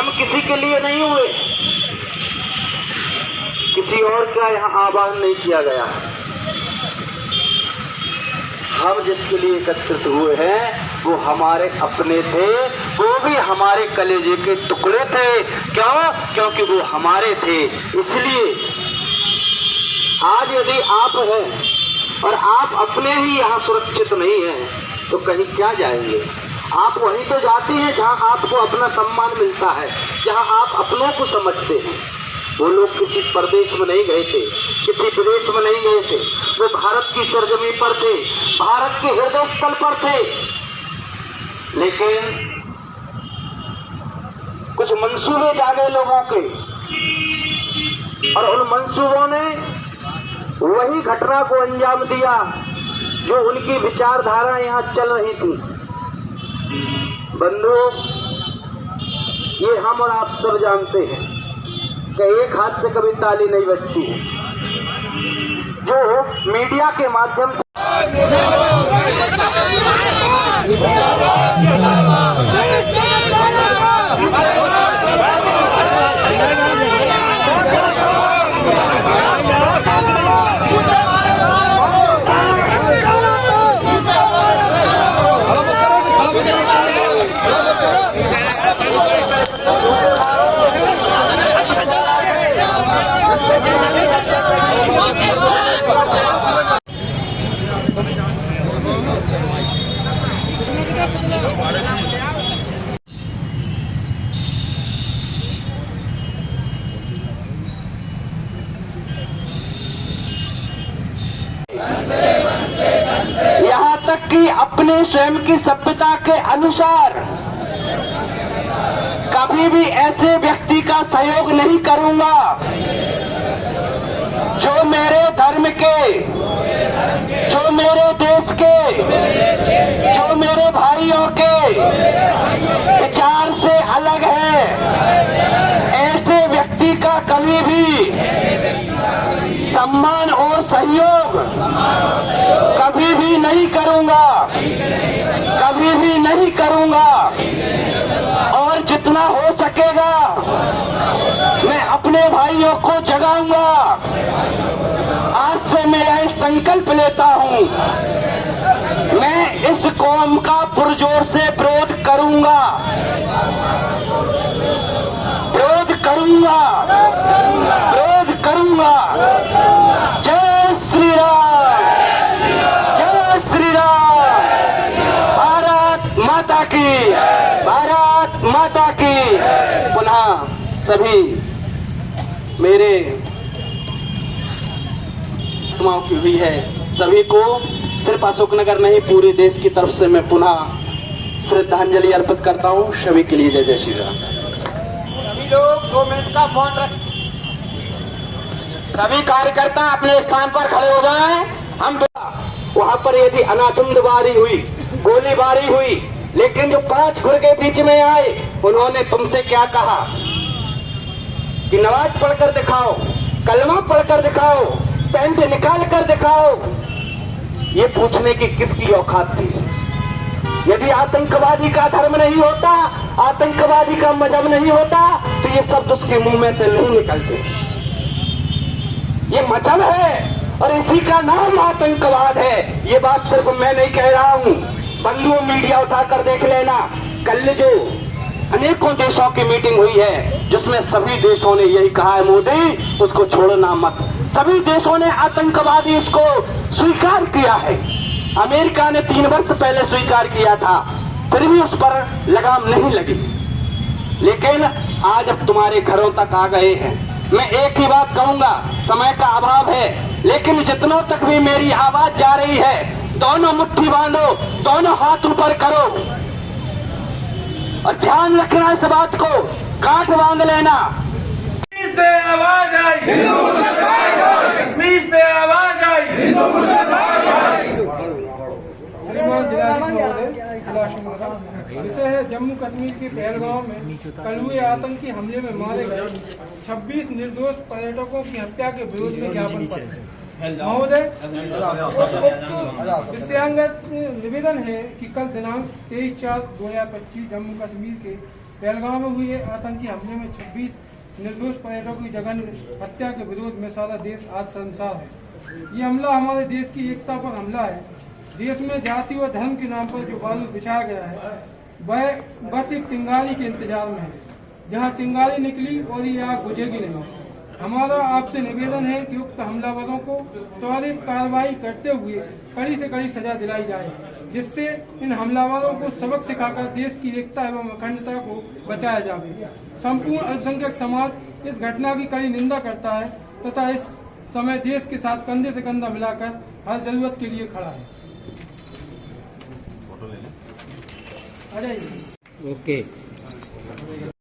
हम किसी के लिए नहीं हुए, किसी और का यहाँ आह्वान नहीं किया गया। हम जिसके लिए एकत्रित हुए हैं वो हमारे अपने थे, वो भी हमारे कलेजे के टुकड़े थे। क्यों? क्योंकि वो हमारे थे। इसलिए आज यदि आप हैं और आप अपने ही यहाँ सुरक्षित नहीं हैं तो कहीं क्या जाएंगे? आप वहीं तो जाते हैं जहाँ आपको अपना सम्मान मिलता है, जहाँ आप अपनों को समझते हैं। वो लोग किसी प्रदेश में नहीं गए थे, किसी विदेश में नहीं गए थे, वो भारत की सरजमी पर थे, भारत के हृदय स्थल पर थे। लेकिन कुछ मंसूबे जागे लोगों के, और उन मंसूबों ने वही घटना को अंजाम दिया जो उनकी विचारधारा यहाँ चल रही थी। बंधुओं, ये हम और आप सब जानते हैं कि एक हाथ से कभी ताली नहीं बजती है। जो मीडिया के माध्यम से यहाँ तक कि अपने स्वयं की सभ्यता के अनुसार कभी भी ऐसे व्यक्ति का सहयोग नहीं करूंगा जो मेरे धर्म के, जो मेरे देश के, जो मेरे भाइयों के विचार से अलग है। ऐसे व्यक्ति का कभी भी सम्मान और सहयोग कभी भी नहीं करूंगा, कभी भी नहीं करूंगा। और जितना हो सकेगा मैं अपने भाइयों को जगाऊंगा। आज से मैं यह संकल्प लेता हूं, मैं इस कौम का पुरजोर से विरोध करूंगा, विरोध करूंगा, विरोध करूंगा। जय श्री राम, जय श्री राम। भारत माता की, भारत माता की। पुनः सभी मेरे की हुई है, सभी को सिर्फ अशोकनगर नहीं पूरे देश की तरफ से मैं पुनः श्रद्धांजलि अर्पित करता हूं। सभी के लिए जय जय श्री राम। सभी लोग 2 मिनट का मौन रखें। सभी कार्यकर्ता अपने स्थान पर खड़े हो जाएं। हम वहां पर यदि अनाथुंडबारी हुई, गोलीबारी हुई, लेकिन जो 5 खुरगे बीच में आए उन्होंने तुमसे क्या कहा कि नमाज पढ़कर दिखाओ, कलमा पढ़कर दिखाओ, पैंट निकाल कर दिखाओ। ये पूछने की किसकी औकात थी? यदि आतंकवादी का धर्म नहीं होता, आतंकवादी का मजहब नहीं होता तो ये शब्द उसके मुंह में से नहीं निकलते। ये मजहब है और इसी का नाम आतंकवाद है। ये बात सिर्फ मैं नहीं कह रहा हूँ, बंधुओं मीडिया उठाकर देख लेना। कल जो अनेकों देशों की मीटिंग हुई है जिसमें सभी देशों ने यही कहा है, मोदी उसको छोड़ना मत। सभी देशों ने आतंकवादी इसको स्वीकार किया है। अमेरिका ने 3 वर्ष पहले स्वीकार किया था, फिर भी उस पर लगाम नहीं लगी। लेकिन आज अब तुम्हारे घरों तक आ गए हैं। मैं एक ही बात कहूंगा, समय का अभाव है, लेकिन जितनों तक भी मेरी आवाज जा रही है, दोनों मुट्ठी बांधो, दोनों हाथ ऊपर करो और ध्यान रखना इस बात को, गांठ बांध लेना। कश्मीर से आवाज आई, कश्मीर से आवाज आई, विषय है जम्मू कश्मीर के पहलगांव में कल हुए आतंकी हमले में मारे गए 26 निर्दोष पर्यटकों की हत्या के विरोध में ज्ञापन पत्र। महोदय, विषयांगत निवेदन है कि कल दिनांक 23/4/2025 जम्मू कश्मीर के पहलगाम में हुए आतंकी हमले में 26 निर्दोष पर्यटकों की जघन्य हत्या के विरोध में सारा देश आज शर्मसार है। ये हमला हमारे देश की एकता पर हमला है। देश में जाति और धर्म के नाम पर जो बारूद बिछाया गया है वह बस एक चिंगारी के इंतजार में है। जहां चिंगारी निकली और ये आग बुझेगी नहीं। हमारा आपसे निवेदन है कि उक्त हमलावरों को त्वरित कार्रवाई करते हुए कड़ी से कड़ी सजा दिलाई जाए, जिससे इन हमलावरों को सबक सिखाकर देश की एकता एवं अखंडता को बचाया जाए। संपूर्ण अल्पसंख्यक समाज इस घटना की कड़ी निंदा करता है तथा इस समय देश के साथ कंधे से कंधा मिलाकर हर जरूरत के लिए खड़ा है। ओके।